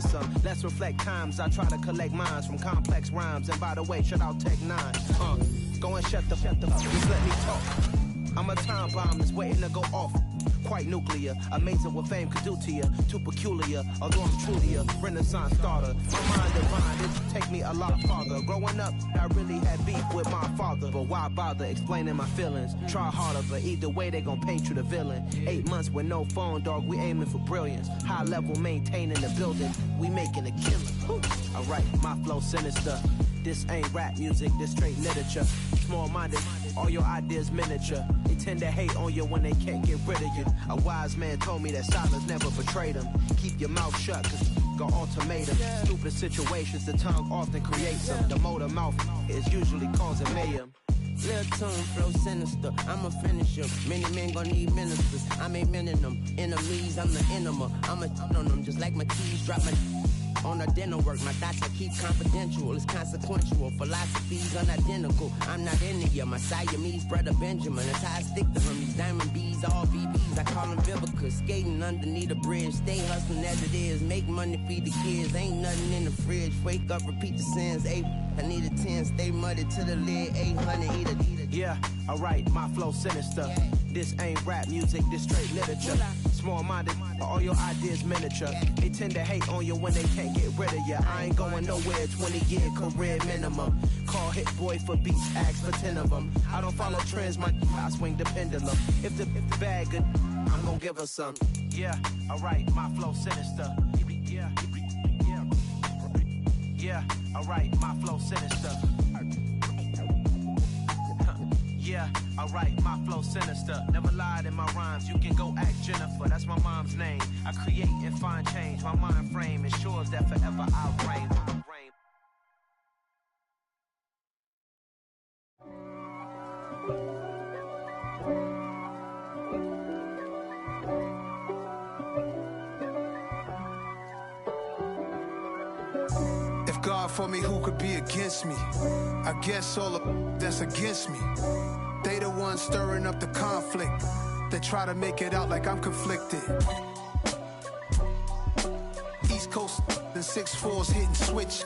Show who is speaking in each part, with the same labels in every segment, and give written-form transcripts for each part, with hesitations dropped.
Speaker 1: us some. Let's reflect times. I try to collect minds from complex rhymes. And by the way, shout out Tech 9. Go and shut the fuck up. Just let me talk. I'm a time bomb that's waiting to go off. Quite nuclear, amazing what fame could do to you. Too peculiar, although I'm truly a renaissance starter. My mind divine, it take me a lot farther. Growing up, I really had beef with my father. But why bother explaining my feelings? Try harder, but either way they gon' paint you the villain. 8 months with no phone, dog, we aiming for brilliance. High level maintaining the building, we making a killing. Alright, my flow sinister. This ain't rap music, this straight literature. Small-minded, all your ideas miniature. They tend to hate on you when they can't get rid of you. A wise man told me that silence never betrayed him. Keep your mouth shut, cause got ultimatum. Stupid situations, the tongue often creates them. The motor mouth is usually causing mayhem.
Speaker 2: Lil' tune, flow sinister, I'm a finisher. Many men gon' need ministers, I'm a men in them. Enemies, I'm the enema. I'm a on them, just like my keys, drop my on a dental work. My thoughts I keep confidential, it's consequential. Philosophies unidentical, I'm not into you. My Siamese brother Benjamin, that's how I stick to him. These diamond bees, all BBs, I call them Vivica. Skating underneath a bridge, stay hustling as it is. Make money, feed the kids, ain't nothing in the fridge. Wake up, repeat the sins, I need a 10, stay muddy to the lid, 800, eat a.
Speaker 1: Yeah, alright, my flow sinister. This ain't rap music, this straight literature. Small-minded, all your ideas miniature. They tend to hate on you when they can't get rid of you. I ain't going nowhere, 20-year career minimum. Call Hit Boy for beats, ask for 10 of them. I don't follow trends, I swing the pendulum. If the bag good, I'm gonna give her some. Yeah, alright, my flow sinister. Yeah, alright, my flow sinister. Yeah, alright, my flow sinister. Never lied in my rhymes, you can go ask Jennifer. That's my mom's name. I create and find change. My mind frame ensures that forever I'll reign.
Speaker 3: If God for me, who could be against me? I guess all of that's against me. They the ones stirring up the conflict. They try to make it out like I'm conflicted. East Coast and 6'4's hitting switch.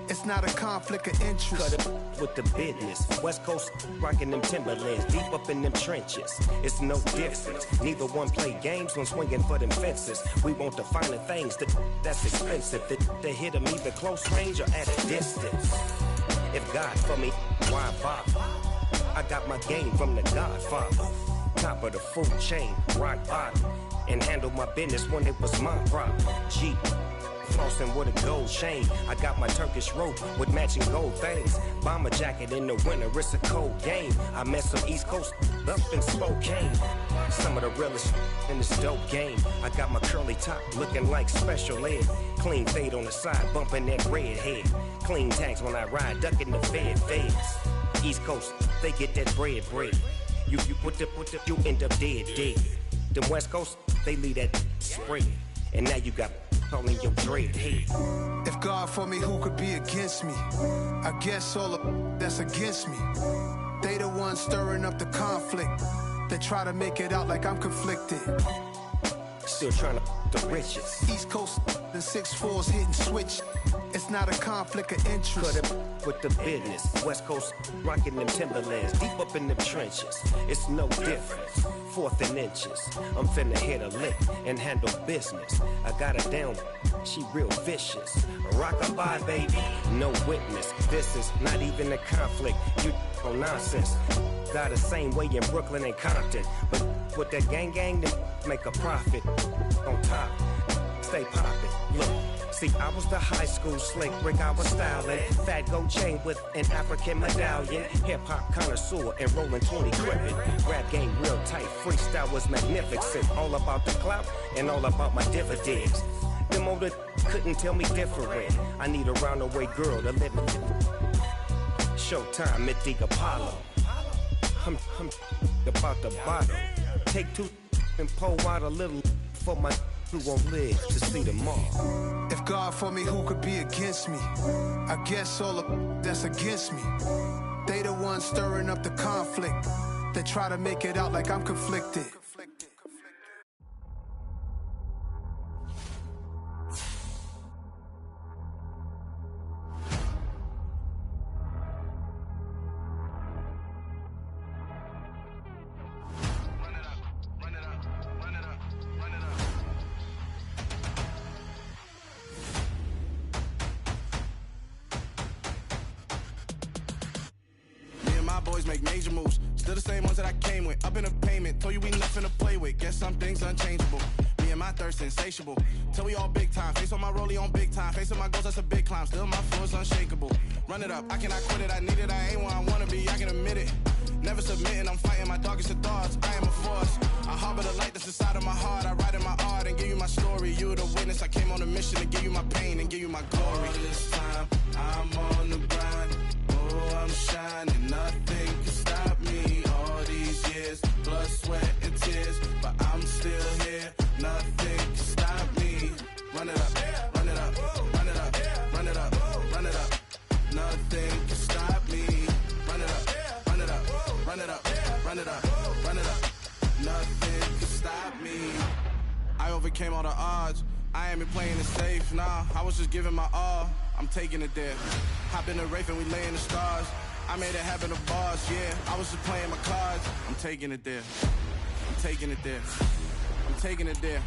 Speaker 3: It's not a conflict of interest.
Speaker 4: Cut it with the business. West Coast rocking them Timberlands, deep up in them trenches. It's no difference. Neither one play games when swinging for them fences. We want the finer things that's expensive. That hit them either close range or at a distance. If God for me, why bother? I got my game from the Godfather. Top of the food chain, rock bottom. And handle my business when it was my problem. Jeep, flossing with a gold chain. I got my Turkish rope with matching gold things. Bomber jacket in the winter, it's a cold game. I met some East Coast up in Spokane. Some of the realest in this dope game. I got my curly top looking like special ed. Clean fade on the side, bumping that red head. Clean tags when I ride, ducking the feds. East Coast, they get that bread. You put the, you end up dead. Them West Coast, they leave that spread. And now you got all in your dread head.
Speaker 3: If God for me, who could be against me? I guess all of that's against me. They the ones stirring up the conflict. They try to make it out like I'm conflicted.
Speaker 4: Still trying to the riches.
Speaker 3: East Coast and 6'4's hitting switch. It's not a conflict of interest.
Speaker 4: Cut it with the business. West Coast rocking them Timberlands, deep up in them trenches. It's no difference. 4th and inches. I'm finna hit a lick and handle business. I got her down, she real vicious. Rock-a-bye, baby, no witness. This is not even a conflict. You on nonsense. Got the same way in Brooklyn and Compton. But with that gang, then make a profit. On top, stay poppin'. Look. See, I was the high school slick Rick, I was styling. Fat gold chain with an African medallion. Hip-hop connoisseur and rolling 20 crippin'. Rap game real tight, freestyle was magnificent. All about the clout and all about my dividends. Them older couldn't tell me different. I need a roundaway girl to live in. Showtime, Mythic Apollo. I'm about the bottom. Take 2 and pour out a little for my who won't live to see tomorrow.
Speaker 3: If God for me, who could be against me? I guess all of that's against me. They the ones stirring up the conflict. They try to make it out like I'm conflicted.
Speaker 5: boys make major moves. Still the same ones that I came with. Up in a payment, told you we nothing to play with. Guess some things unchangeable. Me and my thirst insatiable. Till we all big time. Face on my rollie on big time. Facing my goals, that's a big climb. Still my floor is unshakable. Run it up, I cannot quit it. I need it, I ain't where I wanna be, I can admit it. Never submitting, I'm fighting my darkest of thoughts. I am a force. I harbor the light that's inside of my heart. I write in my art and give you my story. You are the witness. I came on a mission to give you my pain and give you my glory. All this time, I'm on the grind. Oh, I'm shining. Nothing can stop me. All these years, blood, sweat, and tears. But I'm still here. Nothing can stop me. Run it up, run it up, run it up, run it up, run it up. Nothing can stop me. Run it up, run it up, run it up, run it up, run it up. Nothing can stop me. I overcame all the odds. I ain't been playing it safe, nah. I was just giving my all. I'm taking it there. Hop in the Wraith and we lay in the stars. I made it happen to boss, yeah. I was just playing my cards. I'm taking it there. I'm taking it there. I'm taking it there.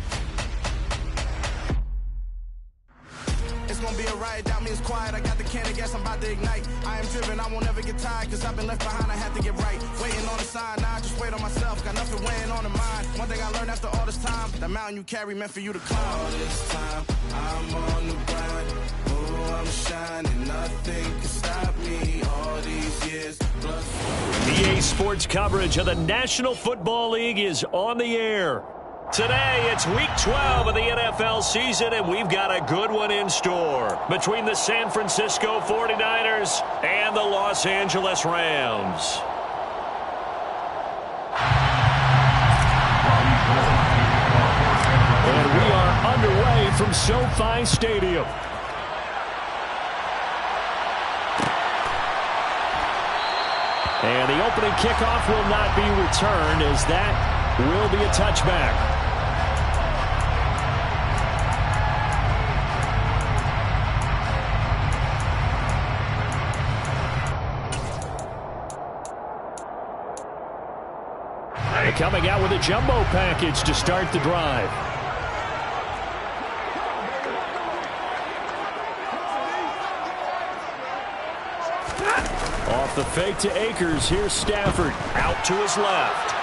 Speaker 5: It's gonna be a riot, doubt me it's quiet. I got the can of gas, I'm about to ignite. I am driven, I won't ever get tired, cause I've been left behind, I had to get right. Waiting on the sign, now I just wait on myself. Got nothing weighing on the mind. One thing I learned after all this time, that mountain you carry meant for you to climb. All this time, I'm on the grind. Oh, I'm shining, nothing can stop me. All these years, blood.
Speaker 6: EA Sports coverage of the National Football League is on the air. Today, it's Week 12 of the NFL season, and we've got a good one in store between the San Francisco 49ers and the Los Angeles Rams. And we are underway from SoFi Stadium. And the opening kickoff will not be returned, as that will be a touchback. Coming out with a jumbo package to start the drive. Off the fake to Akers. Here's Stafford out to his left.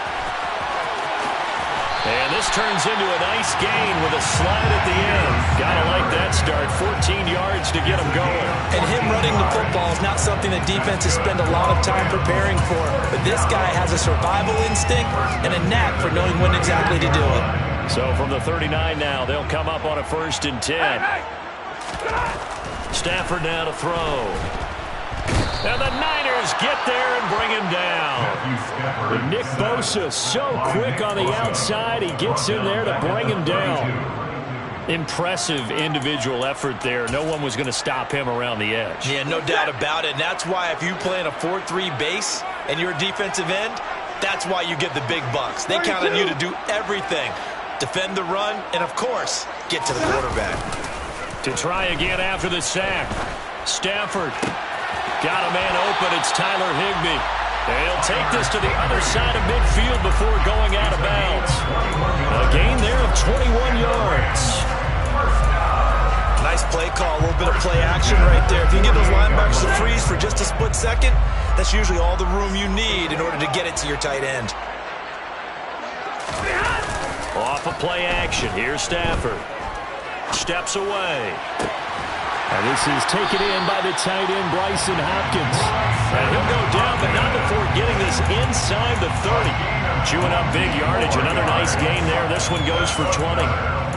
Speaker 6: And this turns into a nice gain with a slide at the end. Gotta like that start. 14 yards to get him going.
Speaker 7: And him running the football is not something that defenses spend a lot of time preparing for. But this guy has a survival instinct and a knack for knowing when exactly to do it.
Speaker 6: So from the 39 now, they'll come up on a 1st and 10. Stafford now to throw. And the Niners get there and bring him down. And Nick Bosa so quick on the outside. He gets in there to bring him down. Impressive individual effort there. No one was going to stop him around the edge.
Speaker 7: Yeah, no doubt about it. And that's why if you play in a 4-3 base and you're a defensive end, that's why you get the big bucks. They count on you to do everything. Defend the run and, of course, get to the quarterback.
Speaker 6: To try again after the sack. Stafford. Got a man open. It's Tyler Higbee. They'll take this to the other side of midfield before going out of bounds. A gain there of 21 yards.
Speaker 7: Nice play call. A little bit of play action right there. If you can get those linebackers to freeze for just a split second, that's usually all the room you need in order to get it to your tight end.
Speaker 6: Off of play action. Here's Stafford. Steps away. And this is taken in by the tight end, Bryson Hopkins. And he'll go down, but not before getting this inside the 30. Chewing up big yardage. Another nice gain there. This one goes for 20.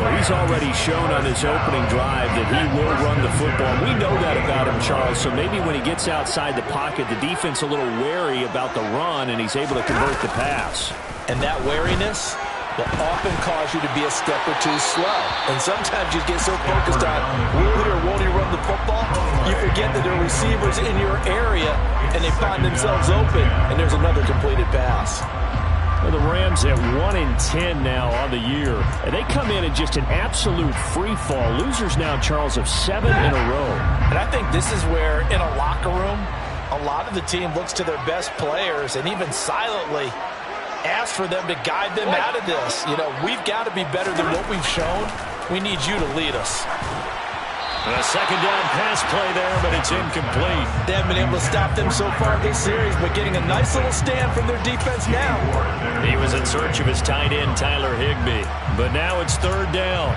Speaker 6: Well, he's already shown on his opening drive that he will run the football. We know that about him, Charles. So maybe when he gets outside the pocket, the defense a little wary about the run, and he's able to convert the pass.
Speaker 7: And that wariness will often cause you to be a step or two slow. And sometimes you get so focused on will he or won't he run the football, you forget that there are receivers in your area, and they find themselves open, and there's another completed pass.
Speaker 6: Well, the Rams at 1-10 now on the year. And they come in just an absolute free fall. Losers now, Charles, of 7 in a row.
Speaker 7: And I think this is where, in a locker room, a lot of the team looks to their best players and even silently ask for them to guide them out of this. You know, we've got to be better than what we've shown. We need you to lead us.
Speaker 6: A second down pass play there, but it's incomplete.
Speaker 7: They haven't been able to stop them so far this series, but getting a nice little stand from their defense now.
Speaker 6: He was in search of his tight end, Tyler Higbee. But now it's third down.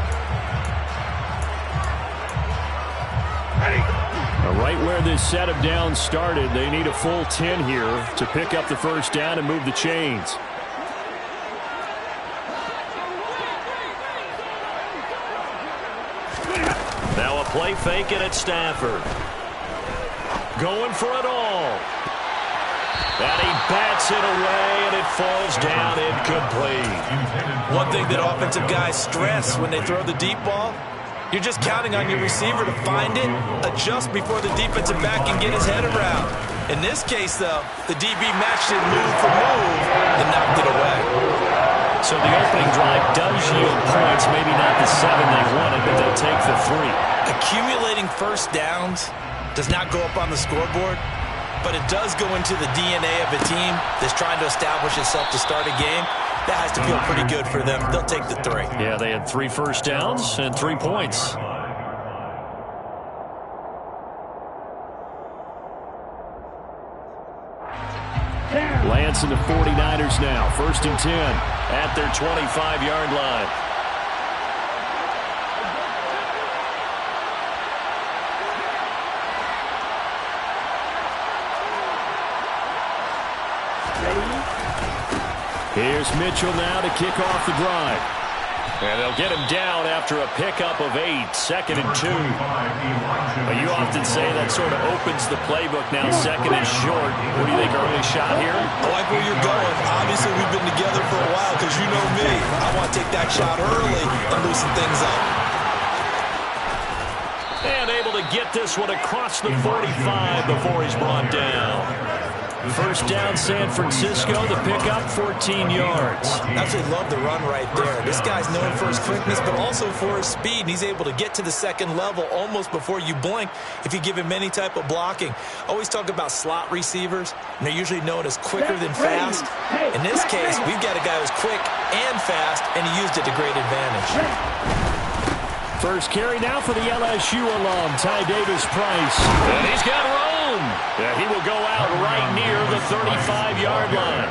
Speaker 6: Right where this set of downs started, they need a full 10 here to pick up the first down and move the chains. Now a play fake it at Stafford. Going for it all. And he bats it away, and it falls down incomplete.
Speaker 7: One thing that offensive guys stress when they throw the deep ball, you're just counting on your receiver to find it, adjust before the defensive back can get his head around. In this case, though, the DB matched it move for move and knocked it away.
Speaker 6: So the opening drive does yield points, maybe not the 7 they wanted, but they'll take the 3.
Speaker 7: Accumulating first downs does not go up on the scoreboard, but it does go into the DNA of a team that's trying to establish itself to start a game. That has to feel pretty good for them. They'll take the 3.
Speaker 6: Yeah, they had 3 first downs and 3 points. Lance and the 49ers now. 1st and 10 at their 25-yard line. Here's Mitchell now to kick off the drive. And they'll get him down after a pickup of 8, 2nd and 2. But you often say that sort of opens the playbook now, 2nd and short. What do you think, early shot here?
Speaker 7: I like where you're going. Obviously, we've been together for a while because you know me. I want to take that shot early and loosen things up.
Speaker 6: And able to get this one across the 45 before he's brought down. First down, San Francisco. The pickup, 14 yards.
Speaker 7: Absolutely love the run right there. This guy's known for his quickness, but also for his speed. And he's able to get to the second level almost before you blink if you give him any type of blocking. Always talk about slot receivers, and they're usually known as quicker than fast. In this case, we've got a guy who's quick and fast, and he used it to great advantage.
Speaker 6: First carry now for the LSU alum, Ty Davis-Price. And he's got room. Yeah, he will go out right near the 35-yard line.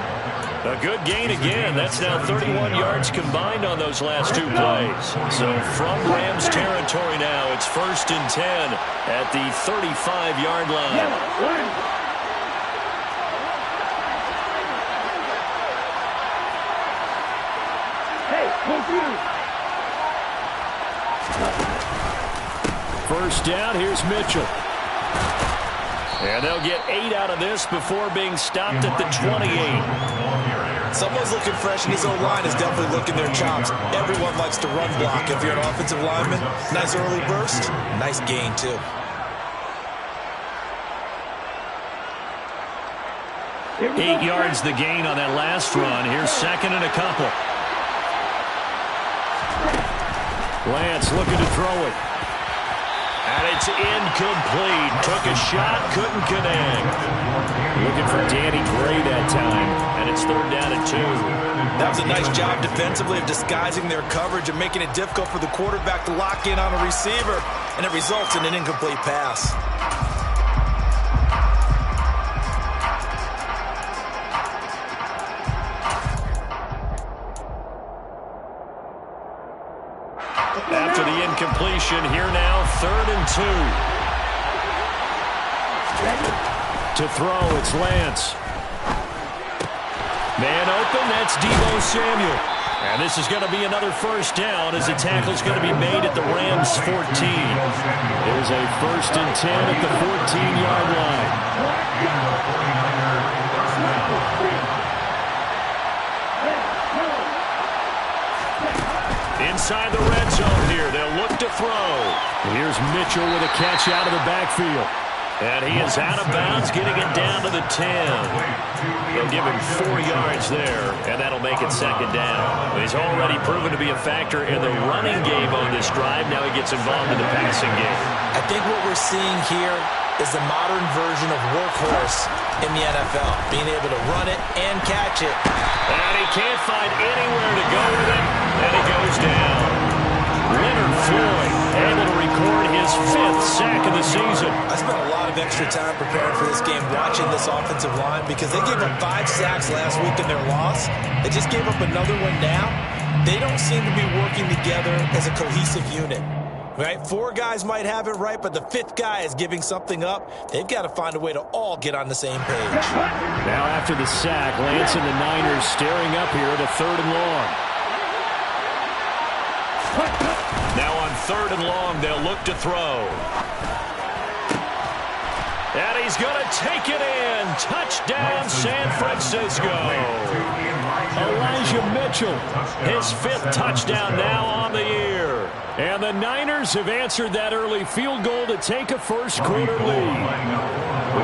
Speaker 6: A good gain again. That's now 31 yards combined on those last 2 plays. So from Rams territory now, it's 1st and 10 at the 35-yard line. First down, here's Mitchell. And they'll get 8 out of this before being stopped at the 28.
Speaker 7: Someone's looking fresh, and his own line is definitely looking their chops. Everyone likes to run block. If you're an offensive lineman, nice early burst, nice gain, too.
Speaker 6: Eight yards the gain on that last run. Here's 2nd and a couple. Lance looking to throw it. And it's incomplete. Took a shot, couldn't connect. Looking for Danny Gray that time. And it's 3rd down and 2.
Speaker 7: That was a nice job defensively of disguising their coverage and making it difficult for the quarterback to lock in on a receiver. And it results in an incomplete pass.
Speaker 6: After the incompletion, here now, 3rd and 2. To throw, it's Lance. Man open, that's Deebo Samuel. And this is going to be another first down as the tackle's going to be made at the Rams 14. There's a 1st and 10 at the 14-yard line. Inside the red zone here, they'll look to throw. Here's Mitchell with a catch out of the backfield. And he is out of bounds, getting it down to the 10. They'll give him 4 yards there, and that'll make it 2nd down. He's already proven to be a factor in the running game on this drive. Now he gets involved in the passing game.
Speaker 7: I think what we're seeing here is the modern version of workhorse in the NFL, being able to run it and catch it.
Speaker 6: And he can't find anywhere to go with it, and he goes down. Leonard Floyd able to recover record his 5th sack of the season.
Speaker 7: I spent a lot of extra time preparing for this game, watching this offensive line, because they gave up 5 sacks last week in their loss. They just gave up another one now. They don't seem to be working together as a cohesive unit. Right? 4 guys might have it right, but the 5th guy is giving something up. They've got to find a way to all get on the same page.
Speaker 6: Now after the sack, Lance and the Niners staring up here at a 3rd and long. Now on 3rd and long, they'll look to throw. And he's going to take it in. Touchdown, San Francisco. Elijah Mitchell, his 5th touchdown now on the year. And the Niners have answered that early field goal to take a first-quarter lead.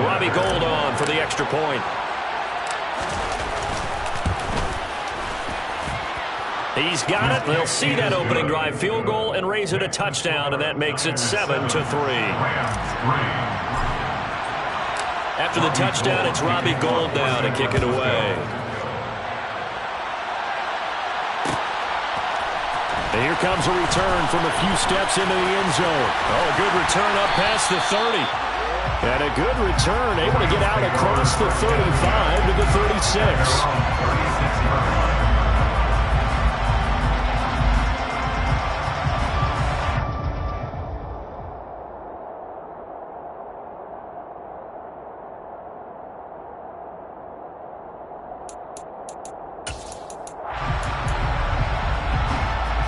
Speaker 6: Robbie Gould on for the extra point. He's got it. They'll see that opening drive field goal and raise it a touchdown, and that makes it 7-3. After the touchdown, it's Robbie Gould now to kick it away. And here comes a return from a few steps into the end zone. Oh, a good return up past the 30. And a good return, able to get out across the 35 to the 36.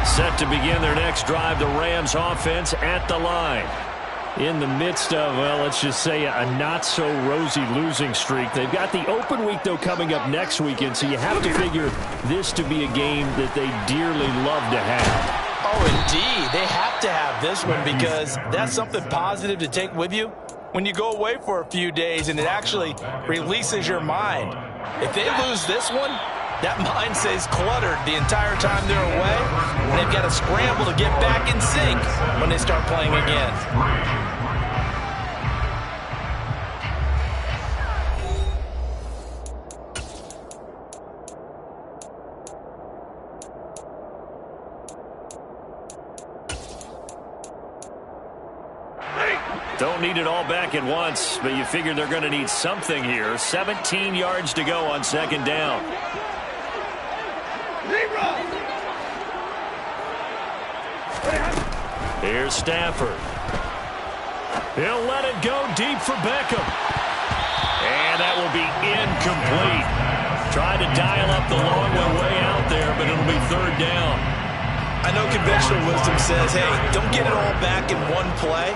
Speaker 6: Set to begin their next drive, the Rams offense at the line. In the midst of, well, let's just say a not-so-rosy losing streak. They've got the open week, though, coming up next weekend, so you have to figure this to be a game that they dearly love to have.
Speaker 7: Oh, indeed. They have to have this one because that's something positive to take with you when you go away for a few days, and it actually releases your mind. If they lose this one, that mind stays cluttered the entire time they're away, and they've got to scramble to get back in sync when they start playing again.
Speaker 6: Don't need it all back at once, but you figure they're going to need something here. 17 yards to go on 2nd down. Here's Stafford. He'll let it go deep for Beckham. And that will be incomplete. Tried to dial up the long one way out there, but it'll be 3rd down.
Speaker 7: I know conventional wisdom says, hey, don't get it all back in one play.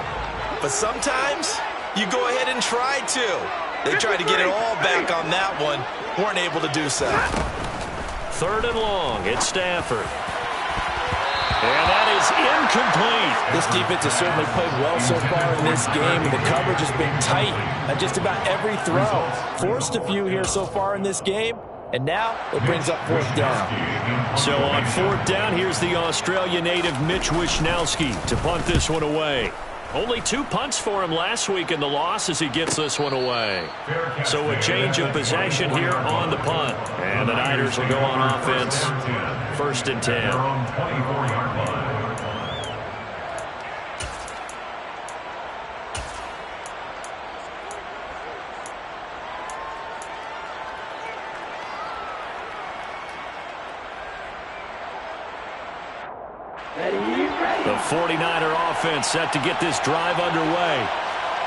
Speaker 7: But sometimes you go ahead and try to. They tried to get it all back on that one. Weren't able to do so.
Speaker 6: 3rd and long. It's Stafford. And that is incomplete.
Speaker 7: This defense has certainly played well so far in this game, and the coverage has been tight at just about every throw. Forced a few here so far in this game, and now it brings up 4th down.
Speaker 6: So on 4th down, here's the Australia native Mitch Wishnowsky to punt this one away. Only 2 punts for him last week in the loss as he gets this one away. So a change of possession here on the punt. And the Niners will go on offense. 1st and 10. The 49er offense set to get this drive underway.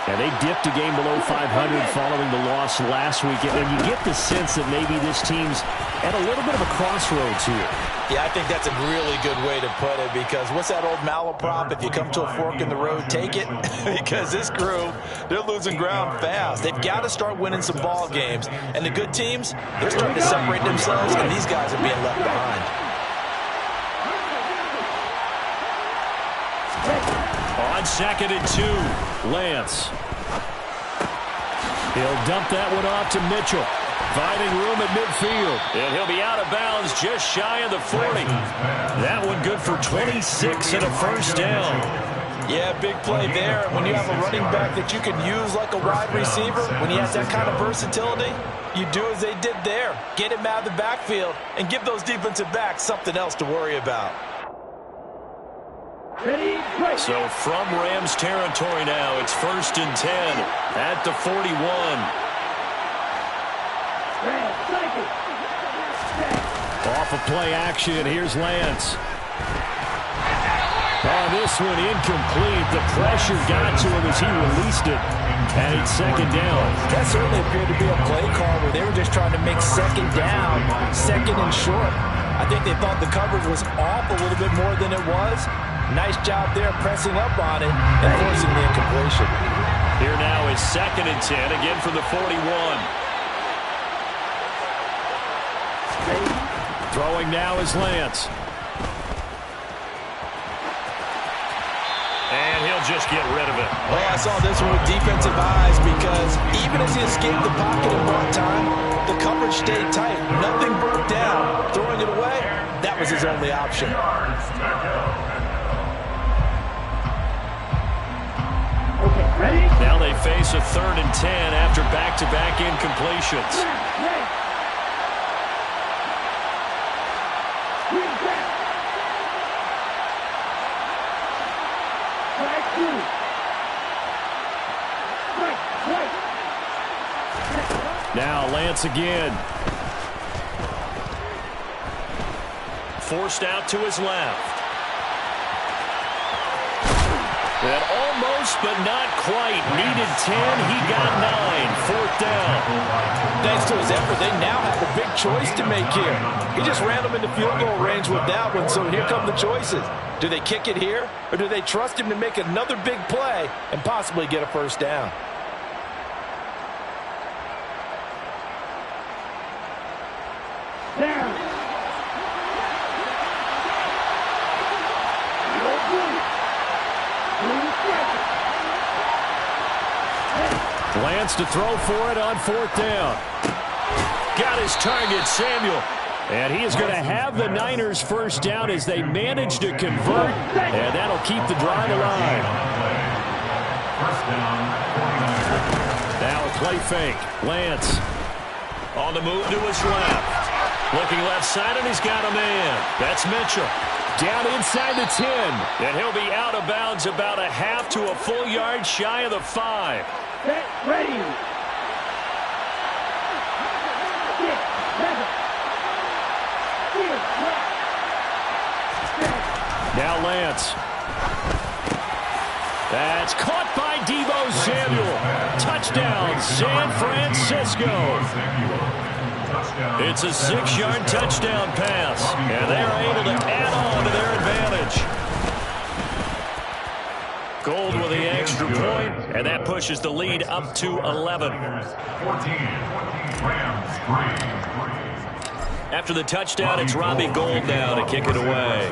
Speaker 6: And they dipped a game below 500 following the loss last week. And you get the sense that maybe this team's at a little bit of a crossroads here.
Speaker 7: Yeah, I think that's a really good way to put it, because what's that old malaprop? If you come to a fork in the road, take it. Because this crew, they're losing ground fast. They've got to start winning some ball games. And the good teams, they're starting to separate themselves, and these guys are being left behind.
Speaker 6: On 2nd and 2, Lance. He'll dump that one off to Mitchell. Finding room at midfield. And he'll be out of bounds just shy of the 40. That one good for 26 and a 1st down.
Speaker 7: Yeah, big play there. When you have a running back that you can use like a wide receiver, when he has that kind of versatility, you do as they did there. Get him out of the backfield and give those defensive backs something else to worry about.
Speaker 8: Ready, go!
Speaker 6: So from Rams territory now, it's 1st and 10 at the 41. Off of play action, here's Lance. Oh, this one incomplete. The pressure got to him as he released it. And it's 2nd down.
Speaker 7: That certainly appeared to be a play call where they were just trying to make 2nd down, 2nd and short. I think they thought the coverage was off a little bit more than it was. Nice job there pressing up on it and forcing the incompletion.
Speaker 6: Here now is 2nd and 10, again from the 41. Throwing now is Lance. And he'll just get rid of it.
Speaker 7: Oh, I saw this one with defensive eyes because even as he escaped the pocket and bought time, the coverage stayed tight. Nothing broke down. Throwing it away, that was his only option.
Speaker 6: Now they face a 3rd and 10 after back-to-back incompletions. Now Lance again. Forced out to his left. And almost, but not quite. Needed 10. He got 9. 4th down.
Speaker 7: Thanks to his effort, they now have a big choice to make here. He just ran them into field goal range with that one, so here come the choices. Do they kick it here, or do they trust him to make another big play and possibly get a 1st down?
Speaker 6: Lance to throw for it on 4th down. Got his target, Samuel. And he is going to have the Niners 1st down as they manage to convert. And that'll keep the drive alive. Now a play fake. Lance on the move to his left. Looking left side, and he's got a man. That's Mitchell. Down inside the 10. And he'll be out of bounds about a half to a full yard shy of the 5.
Speaker 8: Get ready.
Speaker 6: Now Lance. That's caught by Deebo Samuel. Touchdown, San Francisco. It's a 6-yard touchdown pass, and they're able to add on to their advantage. Gold with the extra point, and that pushes the lead up to 11. After the touchdown, it's Robbie Gould now to kick it away.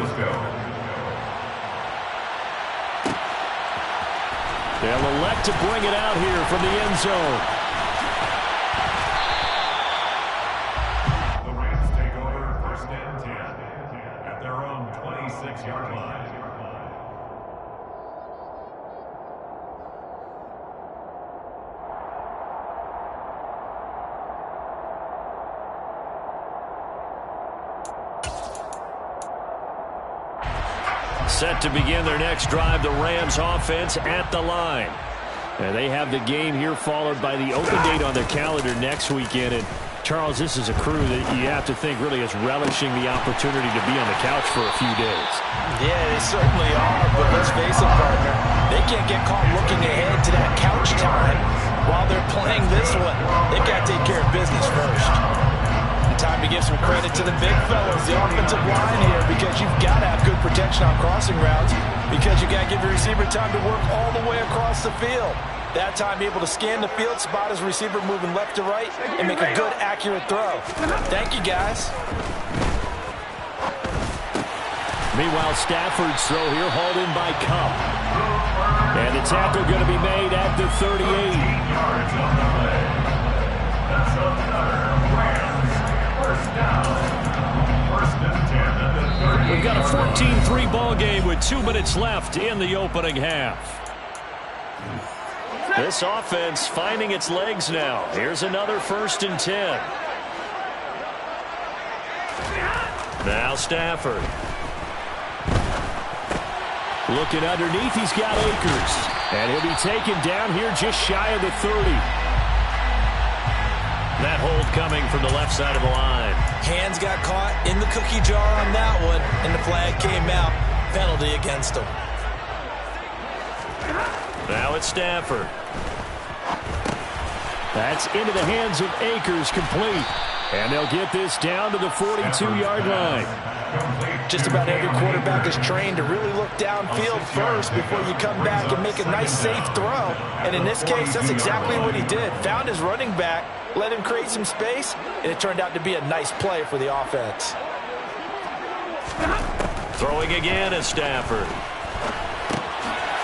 Speaker 6: They'll elect to bring it out here from the end zone.
Speaker 9: The Rams take over 1st and 10 at their own 26-yard line.
Speaker 6: Set to begin their next drive, the Rams offense at the line. And they have the game here followed by the open date on their calendar next weekend. And Charles, this is a crew that you have to think really is relishing the opportunity to be on the couch for a few days.
Speaker 7: Yeah, they certainly are, but let's face it, partner. They can't get caught looking ahead to that couch time while they're playing this one. They've got to take care of business first. Time to give some credit to the big fellas, the offensive line here, because you've got to have good protection on crossing routes, because you got to give your receiver time to work all the way across the field. That time, be able to scan the field, spot his receiver moving left to right, and make a good, accurate throw. Thank you, guys.
Speaker 6: Meanwhile, Stafford's throw here hauled in by Kupp. And the tackle going to be made at the 38.
Speaker 9: That's another Rams 1st down. 1st and 10 at the 38.
Speaker 6: We've got a 14-3 ball game with 2 minutes left in the opening half. This offense finding its legs now. Here's another 1st and 10. Now Stafford. Looking underneath, he's got Akers. And he'll be taken down here just shy of the 30. That hold coming from the left side of the line.
Speaker 7: Hands got caught in the cookie jar on that one, and the flag came out. Penalty against him.
Speaker 6: Now it's Stafford. That's into the hands of Akers, complete. And they'll get this down to the 42-yard line.
Speaker 7: Just about every quarterback is trained to really look downfield first before you come back and make a nice, safe throw. And in this case, that's exactly what he did. Found his running back, let him create some space, and it turned out to be a nice play for the offense.
Speaker 6: Throwing again is Stafford.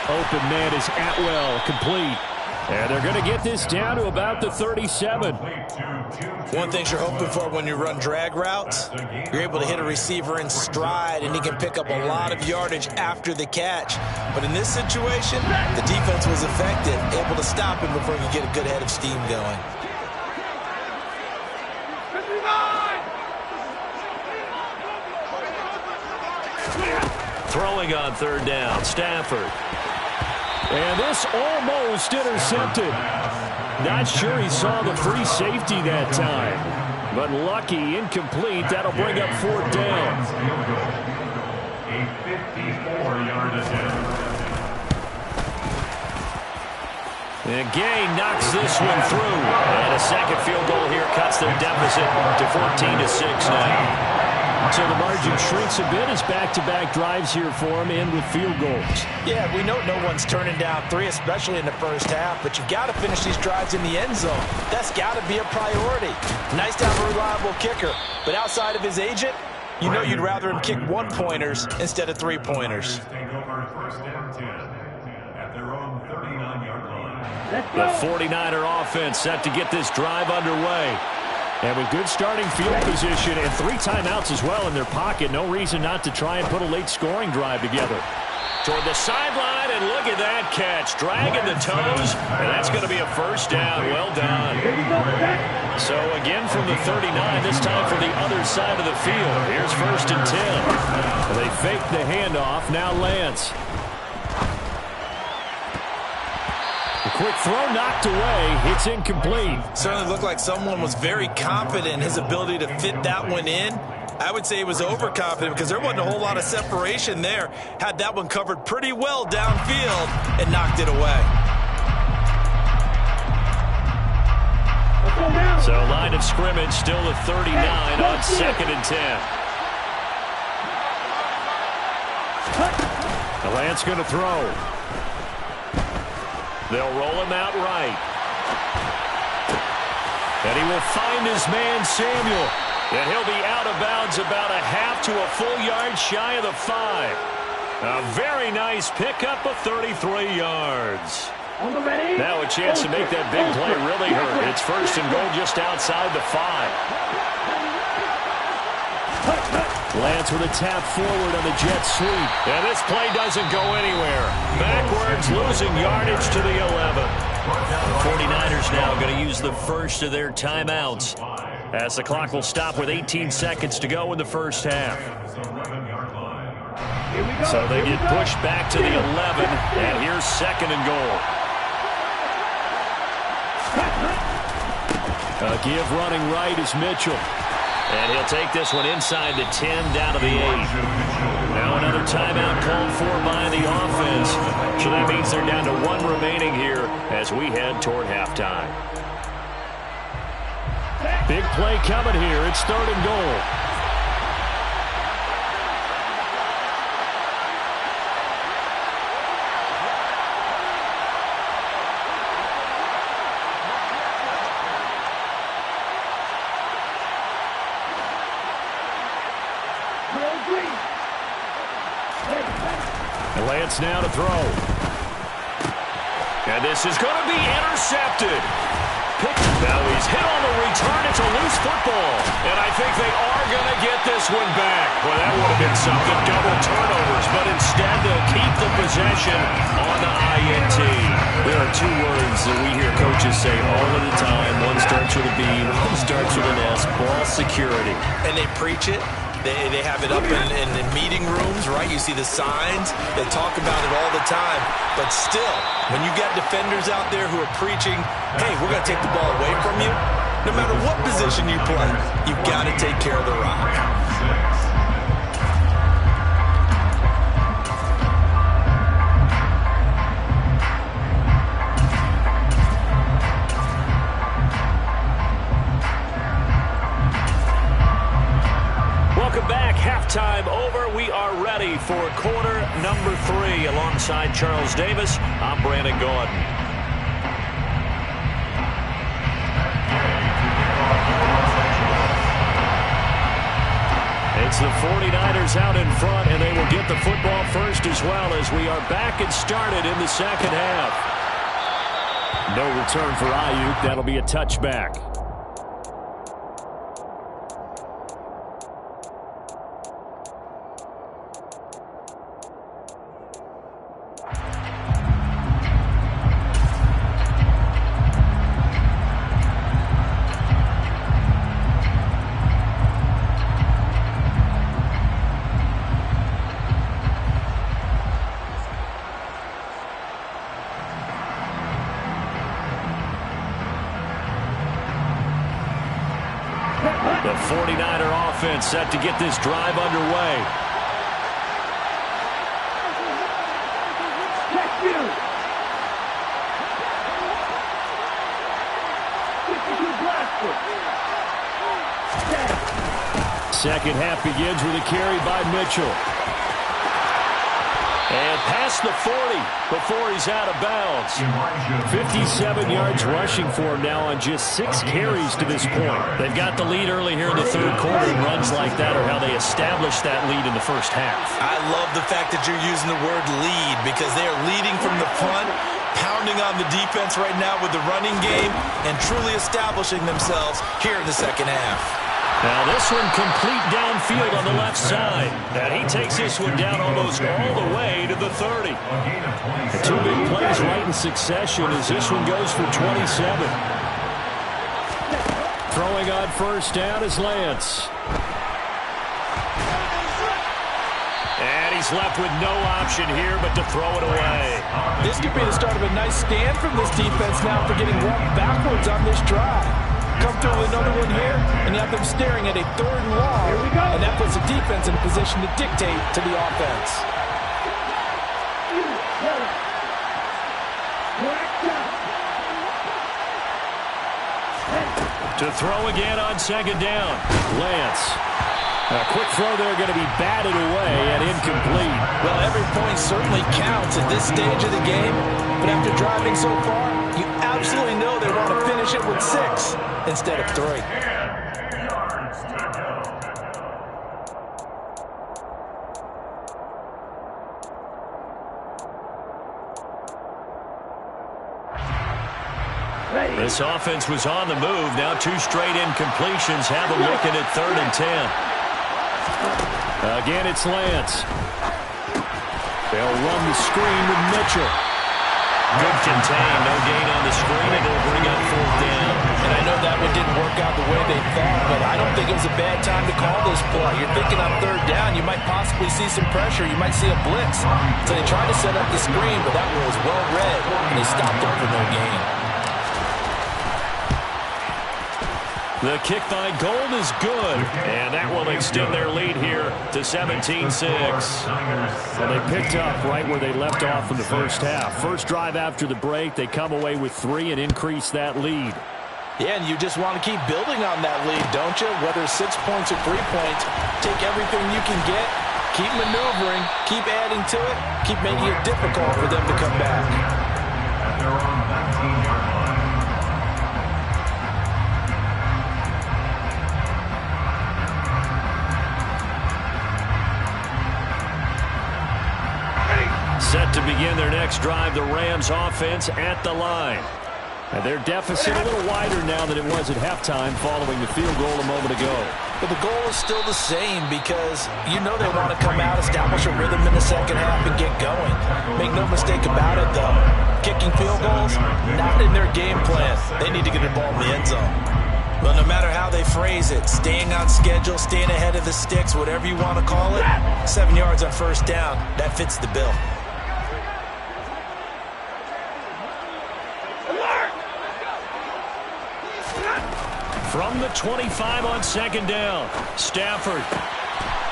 Speaker 6: Open man is Atwell, complete. And they're going to get this down to about the 37.
Speaker 7: One thing you're hoping for when you run drag routes, you're able to hit a receiver in stride, and he can pick up a lot of yardage after the catch. But in this situation, the defense was effective, able to stop him before he could get a good head of steam going.
Speaker 6: Throwing on third down, Stafford. And this almost intercepted. Not sure he saw the free safety that time. But lucky, incomplete. That'll bring up fourth down.
Speaker 9: A 54-yard attempt.
Speaker 6: And Gay knocks this one through. And a second field goal here cuts their deficit to 14-6 now. So the margin shrinks a bit as back-to-back drives here for him, end with field goals.
Speaker 7: Yeah, we know no one's turning down three, especially in the first half, but you've got to finish these drives in the end zone. That's got to be a priority. Nice to have a reliable kicker, but outside of his agent, you know you'd rather him kick one-pointers instead of three-pointers.
Speaker 6: The 49er offense set to get this drive underway. And with good starting field position and 3 timeouts as well in their pocket, no reason not to try and put a late scoring drive together. Toward the sideline, and look at that catch. Dragging the toes, and that's going to be a first down. Well done. So again from the 39, this time for the other side of the field. Here's 1st and 10. They fake the handoff. Now Lance. A quick throw knocked away. It's incomplete.
Speaker 7: Certainly looked like someone was very confident in his ability to fit that one in. I would say he was overconfident because there wasn't a whole lot of separation there. Had that one covered pretty well downfield and knocked it away.
Speaker 6: So line of scrimmage still at 39 on 2nd and 10. Lance going to throw. They'll roll him out right. And he will find his man, Samuel. And he'll be out of bounds about a half to a full yard shy of the 5. A very nice pickup of 33 yards. Now a chance to make that big play really hurt. It's 1st and goal just outside the 5. Lance with a tap forward on the jet sweep. And this play doesn't go anywhere. Backwards, losing yardage to the 11. 49ers now going to use the first of their timeouts, as the clock will stop with 18 seconds to go in the first half. So they get pushed back to the 11, and here's 2nd and goal. A give running right is Mitchell. And he'll take this one inside the 10 down to the 8. Now another timeout called for by the offense. So that means they're down to 1 remaining here as we head toward halftime. Big play coming here. It's 3rd and goal. Lance now to throw. And this is going to be intercepted. Now he's hit on the return. It's a loose football. And I think they are going to get this one back. Well, that would have been something. Double turnovers. But instead, they'll keep the possession on the INT. There are 2 words that we hear coaches say all of the time. One starts with a B, one starts with an S. Ball security.
Speaker 7: And they preach it. They have it up in meeting rooms, right? You see the signs. They talk about it all the time. But still, when you got defenders out there who are preaching, hey, we're going to take the ball away from you, no matter what position you play, you've got to take care of the rock.
Speaker 6: Halftime over. We are ready for quarter number 3. Alongside Charles Davis, I'm Brandon Gaudin. It's the 49ers out in front, and they will get the football first as well as we are back and started in the second half. No return for Ayuk. That'll be a touchback. The 49er offense set to get this drive underway. Second half begins with a carry by Mitchell. And past the 40 before he's out of bounds. 57 yards rushing for him now on just 6 carries to this point. They've got the lead early here in the third quarter, and runs like that are how they establish that lead in the first half.
Speaker 7: I love the fact that you're using the word lead because they are leading from the front, pounding on the defense right now with the running game, and truly establishing themselves here in the second half.
Speaker 6: Now this one complete downfield on the left side. And he takes this one down almost all the way to the 30. The 2 big plays right in succession as this one goes for 27. Throwing on first down is Lance. And he's left with no option here but to throw it away.
Speaker 7: This could be the start of a nice stand from this defense now for getting run backwards on this drive. Come through with another one here, and you have them staring at a 3rd and long, and that puts the defense in a position to dictate to the offense.
Speaker 6: To throw again on second down, Lance. A quick throw there going to be batted away and incomplete.
Speaker 7: Well, every point certainly counts at this stage of the game, but after driving so far, you absolutely know they want to finish it with 6 instead of 3.
Speaker 6: This offense was on the move. Now 2 straight incompletions have them looking at 3rd and 10. Again, it's Lance. They'll run the screen with Mitchell. Good contain, no gain on the screen, and it'll bring up 4th down.
Speaker 7: And I know that one didn't work out the way they thought, but I don't think it was a bad time to call this play. You're thinking on 3rd down, you might possibly see some pressure. You might see a blitz. So they tried to set up the screen, but that one was well read, and they stopped there for no gain.
Speaker 6: The kick by Gold is good, and that will extend their lead here to 17-6. Well, they picked up right where they left off in the first half. First drive after the break, they come away with 3 and increase that lead.
Speaker 7: Yeah, and you just want to keep building on that lead, don't you? Whether 6 points or 3 points, take everything you can get, keep maneuvering, keep adding to it, keep making it difficult for them to come back.
Speaker 9: And they're on the 19-yard line.
Speaker 6: Set to begin their next drive, the Rams offense at the line. And their deficit a little wider now than it was at halftime following the field goal a moment ago.
Speaker 7: But the goal is still the same because you know they want to come out, establish a rhythm in the second half, and get going. Make no mistake about it, though. Kicking field goals, not in their game plan. They need to get the ball in the end zone. Well, no matter how they phrase it, staying on schedule, staying ahead of the sticks, whatever you want to call it, 7 yards on first down, that fits the bill.
Speaker 6: From the 25 on second down, Stafford.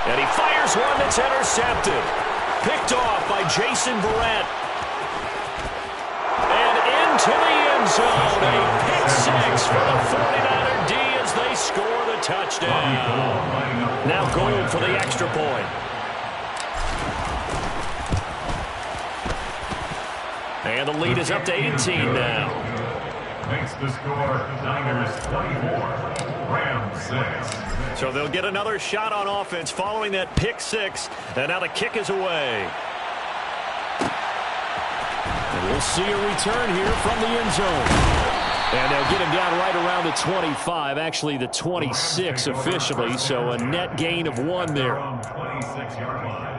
Speaker 6: And he fires one that's intercepted. Picked off by Jason Verrett. And into the end zone. A pick six for the 49er D as they score the touchdown. Now goal for the extra point. And the lead is up to 18 now.
Speaker 9: Makes the score Niners 24, Rams 6.
Speaker 6: So they'll get another shot on offense following that pick six. And now the kick is away. And we'll see a return here from the end zone. And they'll get him down right around the 25, actually the 26 officially. So a net gain of 1 there.
Speaker 9: 26-yard line.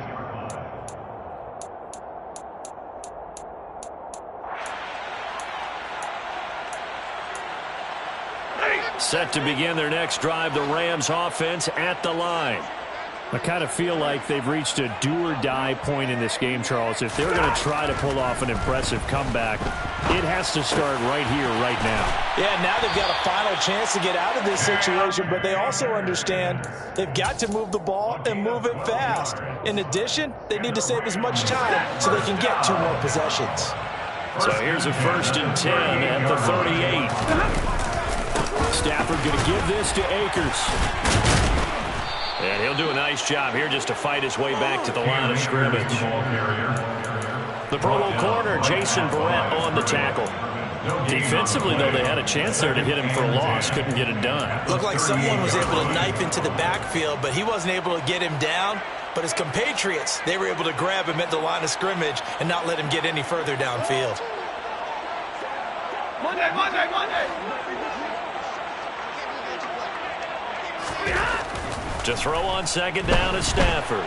Speaker 6: Set to begin their next drive, the Rams offense at the line.
Speaker 8: I kind of feel like they've reached a do-or-die point in this game, Charles. If they're going to try to pull off an impressive comeback, it has to start right here, right now.
Speaker 7: Yeah, now they've got a final chance to get out of this situation, but they also understand they've got to move the ball and move it fast. In addition, they need to save as much time so they can get 2 more possessions.
Speaker 6: So here's a 1st and 10 at the 38. Stafford going to give this to Akers. And he'll do a nice job here just to fight his way back to the line of scrimmage. The Pro Bowl corner, Jason Verrett, on the tackle. Defensively, though, they had a chance there to hit him for a loss. Couldn't get it done.
Speaker 7: Looked like someone was able to knife into the backfield, but he wasn't able to get him down. But his compatriots, they were able to grab him at the line of scrimmage and not let him get any further downfield.
Speaker 9: Monday.
Speaker 6: To throw on second down is Stafford.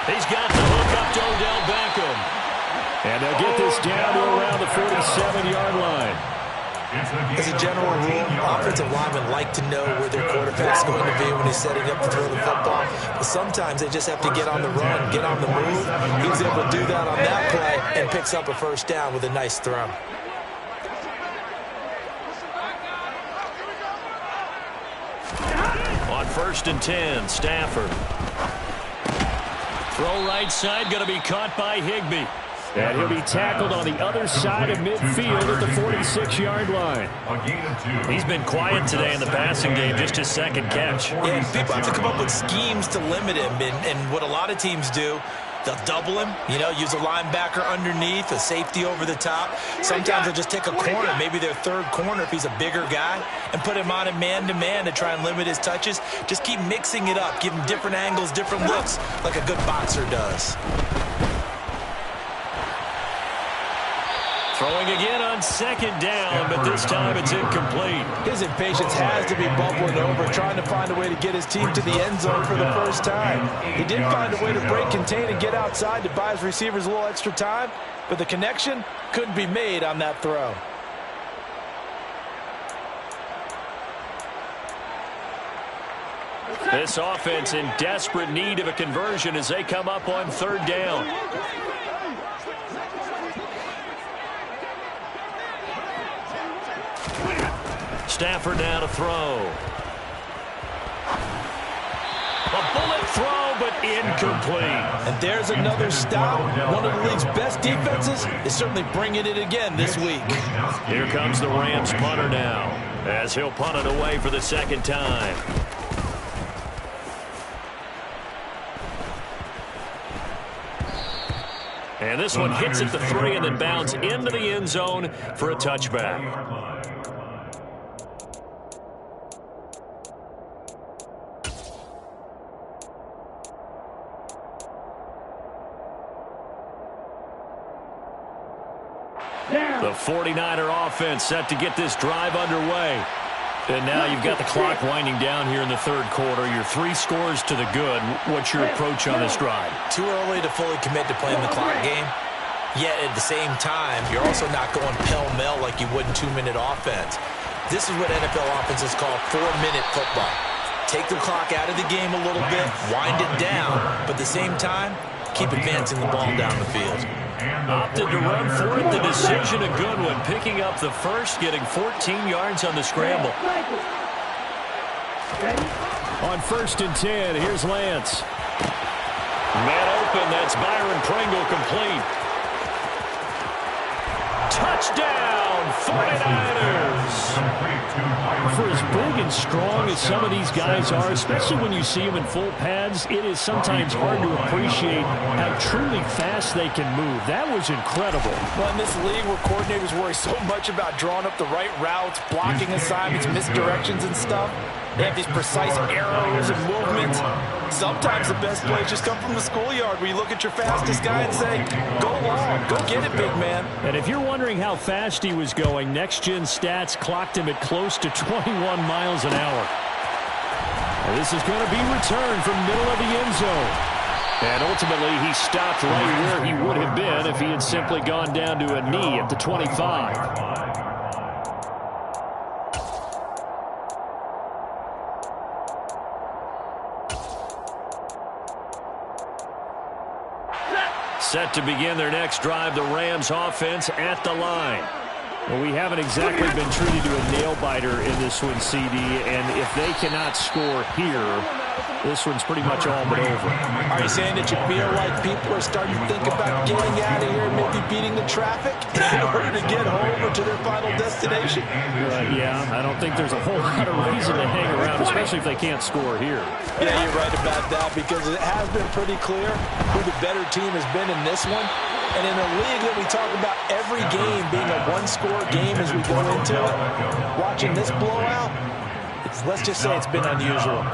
Speaker 6: He's got the hook up to Odell Beckham. And they'll get this down to around the 47-yard line.
Speaker 7: As a general rule, offensive linemen like to know where their quarterback's going to be when he's setting up to throw the football. But sometimes they just have to get on the run, get on the move. He was able to do that on that play and picks up a first down with a nice throw.
Speaker 6: On 1st and 10, Stafford. Throw right side, going to be caught by Higbee.
Speaker 8: And he'll be tackled on the other side of midfield at the 46-yard line.
Speaker 6: He's been quiet today in the passing game, just his 2nd catch.
Speaker 7: Yeah, and people have to come up with schemes to limit him. And what a lot of teams do, they'll double him, use a linebacker underneath, a safety over the top. Sometimes they'll just take a corner, maybe their 3rd corner if he's a bigger guy, and put him on a man-to-man to try and limit his touches. Just keep mixing it up, give him different angles, different looks, like a good boxer does.
Speaker 6: Throwing again on 2nd down, but this time it's incomplete.
Speaker 7: His impatience has to be bubbling over, trying to find a way to get his team to the end zone for the first time. He did find a way to break, contain, and get outside to buy his receivers a little extra time, but the connection couldn't be made on that throw.
Speaker 6: This offense in desperate need of a conversion as they come up on 3rd down. Stafford now to throw. A bullet throw, but incomplete.
Speaker 7: And there's another stop. One of the league's best defenses is certainly bringing it again this week.
Speaker 6: Here comes the Rams punter now, as he'll punt it away for the 2nd time. And this one hits at the 3 and then bounds into the end zone for a touchback. The 49er offense set to get this drive underway. And now you've got the clock winding down here in the 3rd quarter. Your 3 scores to the good. What's your approach on this drive?
Speaker 7: Too early to fully commit to playing the clock game. Yet at the same time, you're also not going pell-mell like you would in 2-minute offense. This is what NFL offenses call 4-minute football. Take the clock out of the game a little bit, wind it down, but at the same time, keep advancing the ball down the field.
Speaker 6: Opted to run for it. The decision a good one. Picking up the first, getting 14 yards on the scramble. On 1st and 10, here's Lance. Man open, that's Byron Pringle complete. Touchdown, 49ers! For as big and strong as some of these guys are, especially when you see them in full pads, it is sometimes hard to appreciate how truly fast they can move. That was incredible.
Speaker 7: Well, in this league where coordinators worry so much about drawing up the right routes, blocking assignments, misdirections and stuff, they have these precise arrows and movements. Sometimes the best plays just come from the schoolyard where you look at your fastest guy and say, go long, go get it, big man.
Speaker 6: And if you're wondering how fast he was going, Next Gen Stats clocked him at close to 21 miles an hour. And this is going to be returned from middle of the end zone. And ultimately, he stopped right where he would have been if he had simply gone down to a knee at the 25. Set to begin their next drive, the Rams offense at the line. Well, we haven't exactly been treated to a nail-biter in this one, CD, and if they cannot score here, this one's pretty much all but over.
Speaker 7: Are you saying that you feel like people are starting to think about getting out of here and maybe beating the traffic in order to get home or to their final destination?
Speaker 6: Yeah, I don't think there's a whole lot of reason to hang around, especially if they can't score here.
Speaker 7: Yeah, you're right about that because it has been pretty clear who the better team has been in this one. And in a league that we talk about every game being a one-score game as we go into it, watching this blowout, let's just say it's been unusual.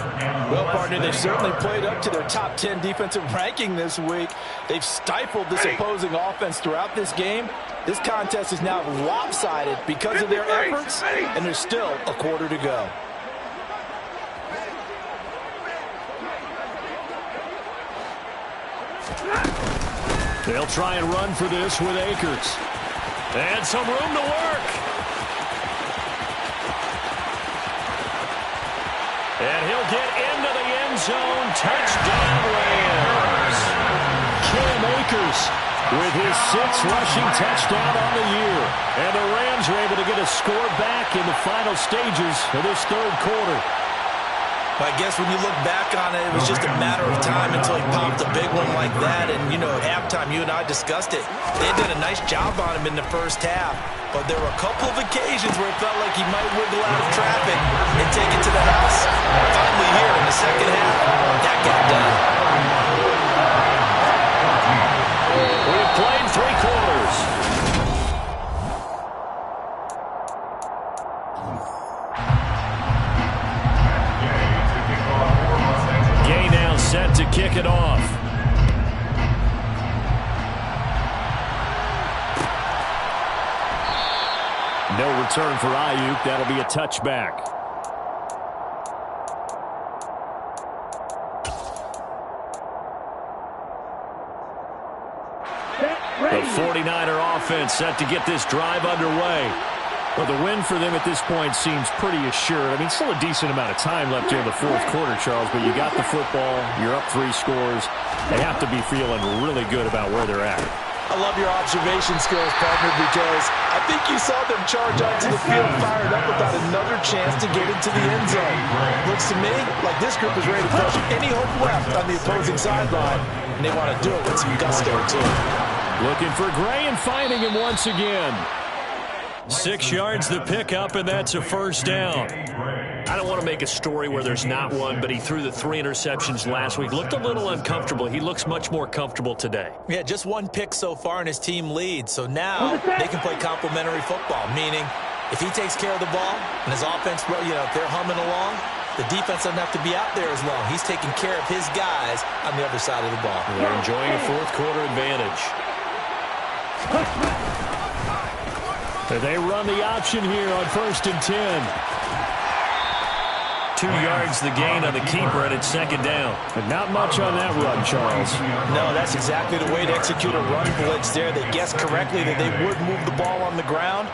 Speaker 7: Well, partner, they've certainly played up to their top 10 defensive ranking this week. They've stifled this opposing offense throughout this game. This contest is now lopsided because of their efforts, and there's still a quarter to go.
Speaker 6: They'll try and run for this with Akers. And some room to work. And he'll get into the end zone. Touchdown, Rams. Cam Akers with his 6th rushing touchdown on the year. And the Rams are able to get a score back in the final stages of this 3rd quarter.
Speaker 7: I guess when you look back on it, it was just a matter of time until he popped a big one like that. And, you know, at halftime, you and I discussed it. They did a nice job on him in the first half. But there were a couple of occasions where it felt like he might wiggle out of traffic and take it to the house. Finally here in the second half, that got done.
Speaker 6: We've played 3 quarters. Set to kick it off. No return for Ayuk. That'll be a touchback. The 49er offense set to get this drive underway. Well, the win for them at this point seems pretty assured. I mean, still a decent amount of time left here in the 4th quarter, Charles, but you got the football, you're up 3 scores. They have to be feeling really good about where they're at.
Speaker 7: I love your observation skills, partner, because I think you saw them charge onto the field fired up about another chance to get into the end zone. Looks to me like this group is ready to crush any hope left on the opposing sideline, and they want to do it with some gusto, too.
Speaker 6: Looking for Gray and finding him once again. 6 yards the pickup, and that's a 1st down. I don't want to make a story where there's not one, but he threw the 3 interceptions last week. Looked a little uncomfortable. He looks much more comfortable today.
Speaker 7: Yeah, just 1 pick so far, and his team leads. So now they can play complementary football, meaning if he takes care of the ball and his offense, you know, if they're humming along, the defense doesn't have to be out there as long. He's taking care of his guys on the other side of the ball.
Speaker 6: They're enjoying a 4th quarter advantage. They run the option here on 1st and 10.
Speaker 8: 2 yards the gain on the keeper, and it's second down. But not much on that run, Charles.
Speaker 7: No, that's exactly the way to execute a run blitz there. They guessed correctly that they would move the ball on the ground,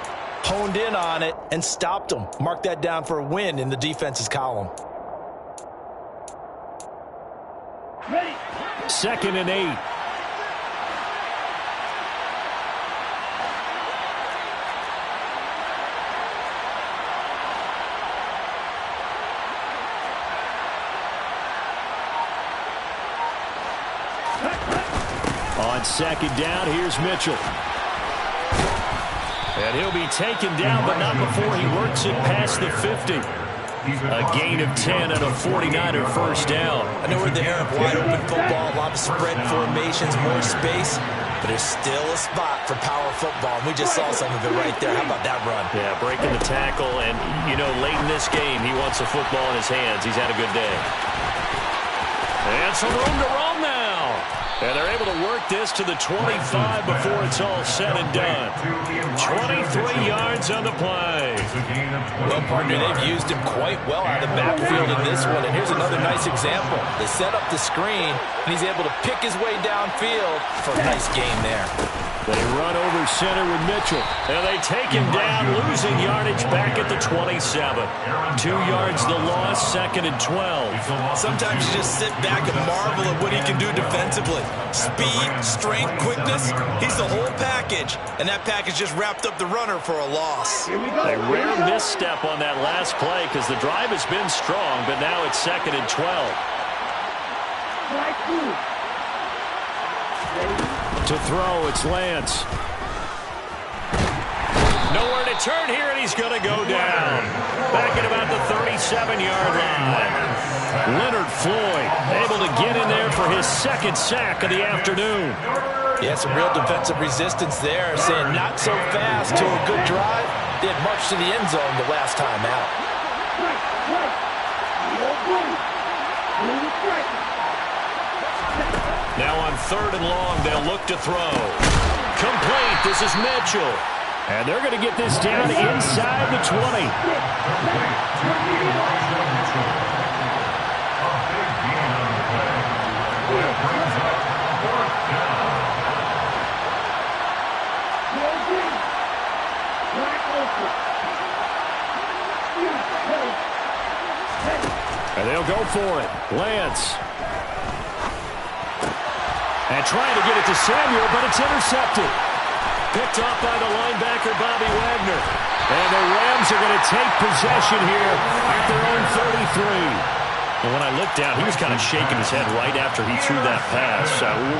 Speaker 7: honed in on it, and stopped them. Mark that down for a win in the defense's column.
Speaker 8: Second and 8. On second down, here's Mitchell. And he'll be taken down, but not before he works it past the 50. A gain of 10 and a 49er first down.
Speaker 7: I know we're in the era of wide-open football, a lot of spread formations, more space, but there's still a spot for power football, and we just saw some of it right there. How about that run?
Speaker 8: Yeah, breaking the tackle, and, you know, late in this game, he wants the football in his hands. He's had a good day. And some room to run now. And they're able to work this to the 25 before it's all said and done. 23 yards on the play.
Speaker 7: Well, partner, they've used him quite well out of the backfield in this one. And here's another nice example. They set up the screen, and he's able to pick his way downfield for a nice gain there.
Speaker 8: They run over center with Mitchell. And they take him down, losing yardage back at the 27. 2 yards the loss, second and 12.
Speaker 7: Sometimes you just sit back and marvel at what he can do defensively. Speed, strength, quickness, he's the whole package. And that package just wrapped up the runner for a loss.
Speaker 8: A rare misstep on that last play because the drive has been strong, but now it's second and 12. To throw, it's Lance. Nowhere to turn here, and he's going to go down. Back at about the 37-yard line. Leonard Floyd able to get in there for his second sack of the afternoon.
Speaker 7: Yeah, some real defensive resistance there, saying not so fast to a good drive. Did much to the end zone the last time out.
Speaker 8: Now on third and long, they'll look to throw. Complete. This is Mitchell. And they're going to get this down inside the 20. And they'll go for it. Lance. And trying to get it to Samuel, but it's intercepted. Picked off by the linebacker, Bobby Wagner. And the Rams are going to take possession here at their own 33. And when I looked down, he was kind of shaking his head right after he threw that pass.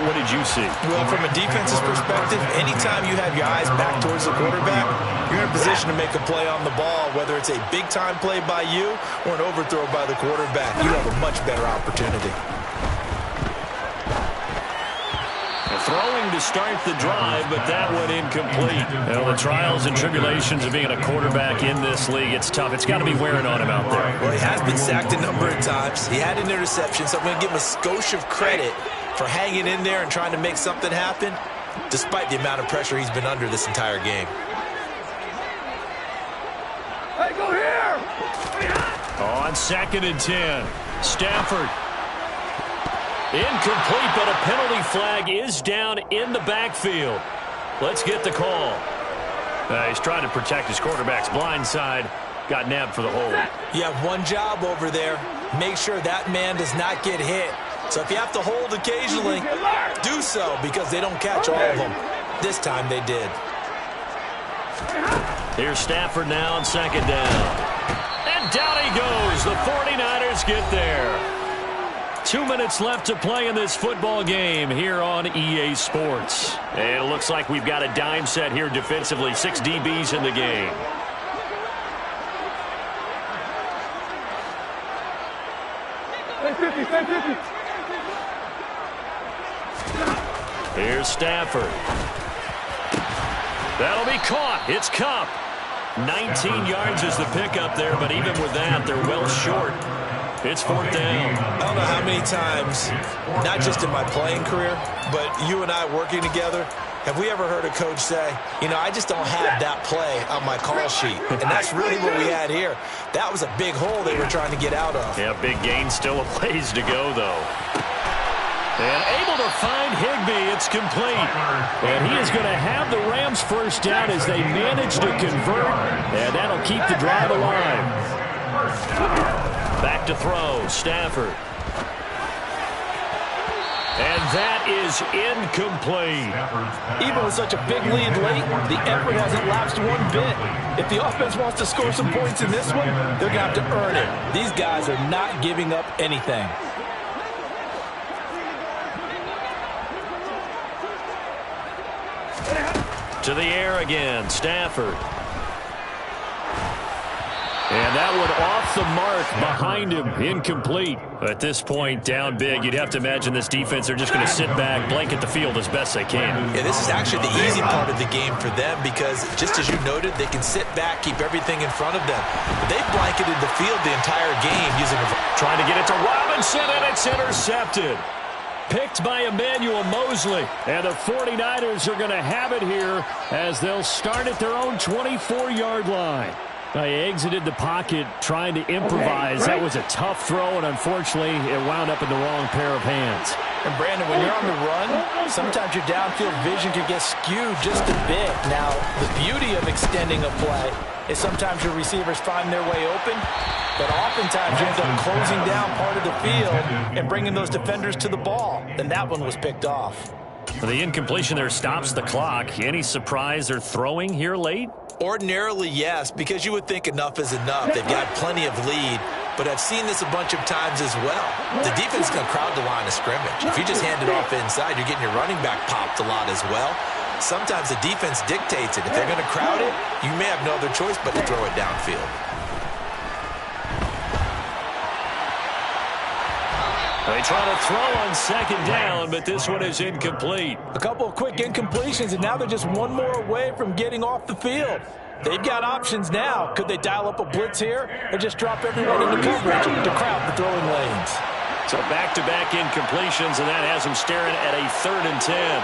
Speaker 8: What did you see?
Speaker 7: Well, from a defense's perspective, anytime you have your eyes back towards the quarterback, you're in a position to make a play on the ball, whether it's a big-time play by you or an overthrow by the quarterback. You have a much better opportunity.
Speaker 8: Throwing to start the drive, but that one incomplete. Well, the trials and tribulations of being a quarterback in this league, it's tough. It's got to be wearing on him out there.
Speaker 7: Well, he has been sacked a number of times. He had an interception, so I'm going to give him a skosh of credit for hanging in there and trying to make something happen, despite the amount of pressure he's been under this entire game.
Speaker 10: Hey, go here!
Speaker 8: On second and 10, Stafford. Incomplete, but a penalty flag is down in the backfield. Let's get the call. He's trying to protect his quarterback's blind side. Got nabbed for the hold.
Speaker 7: You have one job over there. Make sure that man does not get hit. So if you have to hold occasionally, do so because they don't catch all of them. This time they did.
Speaker 8: Here's Stafford now on second down. And down he goes. The 49ers get there. 2 minutes left to play in this football game here on EA Sports. And it looks like we've got a dime set here defensively. 6 DBs in the game. Here's Stafford. That'll be caught. It's Kupp. 19 yards is the pickup there, but even with that, they're well short. It's fourth down.
Speaker 7: I don't know how many times, not just in my playing career, but you and I working together, Have we ever heard a coach say, I just don't have that play on my call sheet? And that's really what we had here. That was a big hole they were trying to get out of.
Speaker 6: Yeah, big gain, still a ways to go, though. And able to find Higbee. It's complete. And he is going to have the Rams first down as they manage to convert. And that'll keep the drive alive. Back to throw, Stafford. And that is incomplete.
Speaker 7: Even with such a big lead late, the effort hasn't lapsed one bit. If the offense wants to score some points in this one, they're going to have to earn it. These guys are not giving up anything.
Speaker 6: To the air again, Stafford. And that one off the mark behind him, incomplete. At this point, down big, you'd have to imagine this defense, they're just going to sit back, blanket the field as best they can.
Speaker 7: Yeah, this is actually the easy part of the game for them because, just as you noted, they can sit back, keep everything in front of them. But they've blanketed the field the entire game using
Speaker 6: trying to get it to Robinson, and it's intercepted. Picked by Emmanuel Mosley. And the 49ers are going to have it here as they'll start at their own 24-yard line. They exited the pocket trying to improvise. That was a tough throw, and unfortunately, it wound up in the wrong pair of hands.
Speaker 7: And, Brandon, when you're on the run, sometimes your downfield vision can get skewed just a bit. Now, the beauty of extending a play is sometimes your receivers find their way open, but oftentimes you end up closing down part of the field and bringing those defenders to the ball. And that one was picked off.
Speaker 6: The incompletion there stops the clock. Any surprise they're throwing here late?
Speaker 7: Ordinarily, yes, because you would think enough is enough. They've got plenty of lead, but I've seen this a bunch of times as well. The defense is going to crowd the line of scrimmage. If you just hand it off inside, you're getting your running back popped a lot as well. Sometimes the defense dictates it. If they're going to crowd it, you may have no other choice but to throw it downfield.
Speaker 6: They try to throw on second down, but this one is incomplete.
Speaker 7: A couple of quick incompletions, and now they're just one more away from getting off the field. They've got options now. Could they dial up a blitz here or just drop everyone into coverage to crowd the throwing lanes?
Speaker 6: So back-to-back incompletions, and that has them staring at a 3rd and 10.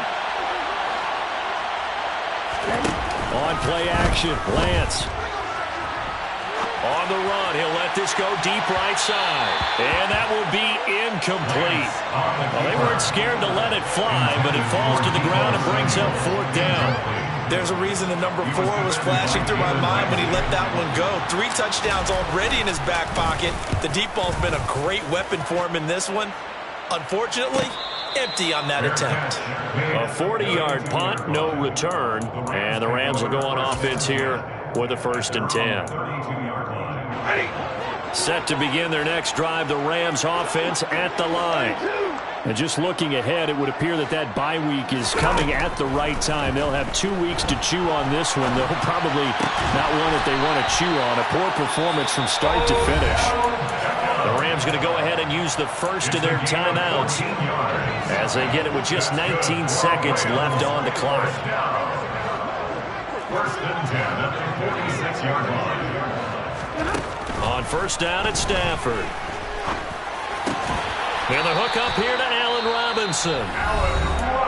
Speaker 6: On play action, Lance. On the run, he'll let this go deep right side. And that will be incomplete. Well, they weren't scared to let it fly, but it falls to the ground and brings up 4th down.
Speaker 7: There's a reason the number 4 was flashing through my mind when he let that one go. 3 touchdowns already in his back pocket. The deep ball's been a great weapon for him in this one. Unfortunately, empty on that attempt.
Speaker 6: A 40-yard punt, no return. And the Rams will go on offense here with a 1st and 10. Set to begin their next drive, the Rams offense at the line. And just looking ahead, it would appear that that bye week is coming at the right time. They'll have 2 weeks to chew on this one. They'll probably not one that they want to chew on. A poor performance from start to finish. The Rams going to go ahead and use the first of their timeouts as they get it with just 19 seconds left on the clock.
Speaker 9: 1st and 10 at the 46-yard line.
Speaker 6: On 1st down at Stafford. And the hook up here to Allen Robinson.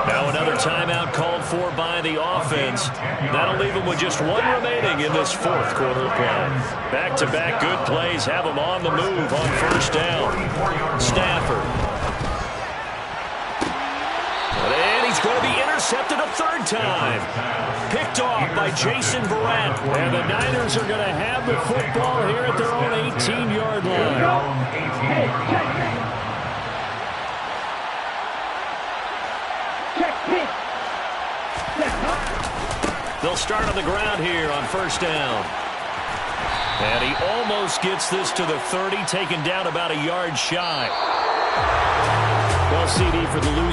Speaker 6: Now another timeout called for by the offense. That'll leave them with just 1 remaining in this 4th quarter play. Back-to-back good plays have them on the move on 1st down. Stafford. And he's going to be intercepted a 3rd time. Picked off by Jason Verrett. And the Niners are going to have the football here at their own 18-yard line. They'll start on the ground here on 1st down. And he almost gets this to the 30, taken down about a yard shy. Well, CD, for the losing